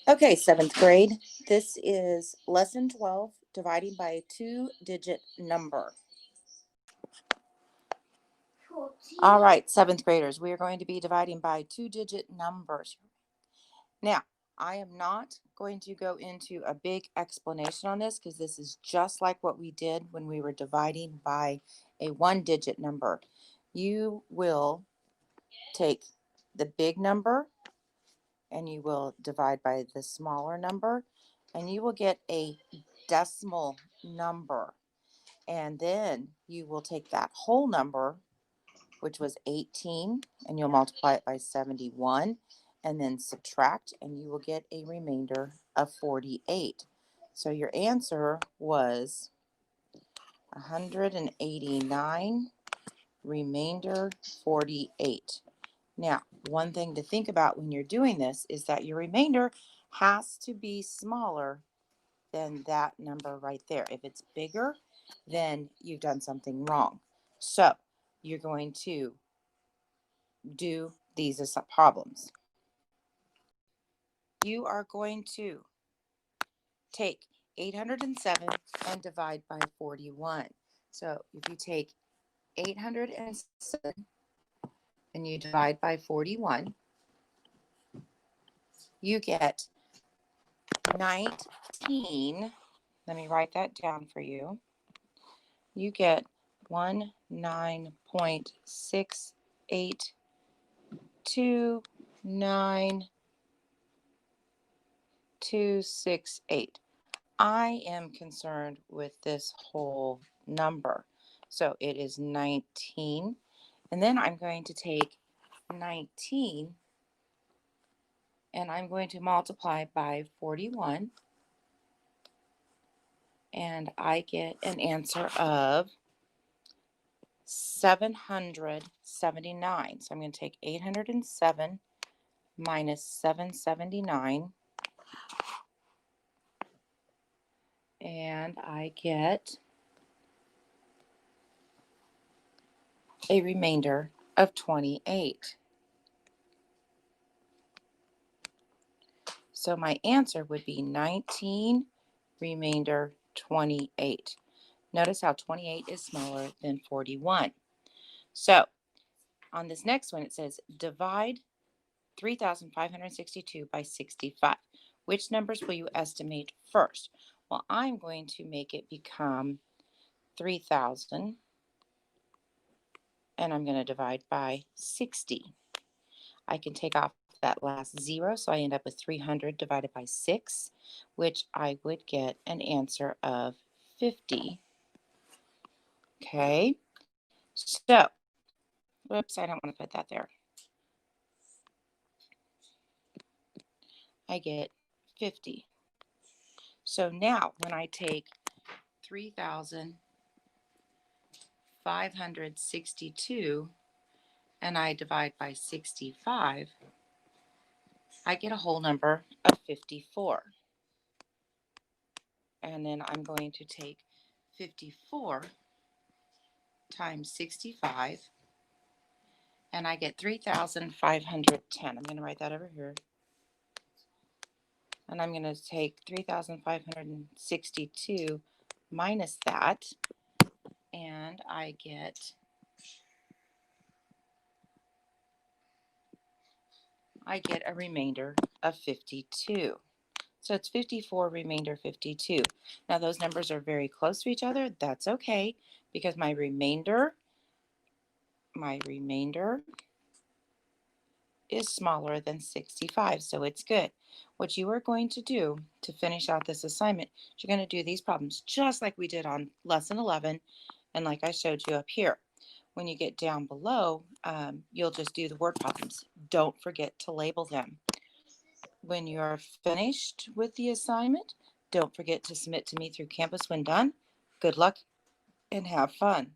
Okay, 7th grade. This is lesson 12, dividing by a 2-digit number. All right, 7th graders, we are going to be dividing by 2-digit numbers. Now, I am not going to go into a big explanation on this because this is just like what we did when we were dividing by a 1-digit number. You will take the big number and you will divide by the smaller number, and you will get a decimal number. And then you will take that whole number, which was 18, and you'll multiply it by 71, and then subtract, and you will get a remainder of 48. So your answer was 189, remainder 48. Now, one thing to think about when you're doing this is that your remainder has to be smaller than that number right there. If it's bigger, then you've done something wrong. So you're going to do these as problems. You are going to take 807 and divide by 41. So if you take 807 and you divide by 41, you get 19. Let me write that down for you. You get 19.6829.268. I am concerned with this whole number. So it is 19. And then I'm going to take 19 and I'm going to multiply by 41. And I get an answer of 779. So I'm going to take 807 minus 779. And I get a remainder of 28. So my answer would be 19, remainder 28. Notice how 28 is smaller than 41. So on this next one, it says divide 3,562 by 65. Which numbers will you estimate first? Well, I'm going to make it become 3,000, and I'm going to divide by 60. I can take off that last 0, so I end up with 300 divided by 6, which I would get an answer of 50. Okay, so, whoops, I don't want to put that there. I get 50. So now when I take 3,562 and I divide by 65, I get a whole number of 54. And then I'm going to take 54 times 65, and I get 3,510. I'm going to write that over here. And I'm going to take 3,562 minus that, and I get a remainder of 52. So it's 54, remainder 52. Now those numbers are very close to each other. That's okay, because my remainder is smaller than 65, so it's good. What you are going to do to finish out this assignment, you're going to do these problems just like we did on lesson 11 and like I showed you up here. When you get down below, you'll just do the word problems. Don't forget to label them. When you're finished with the assignment, don't forget to submit to me through Campus when done. Good luck and have fun.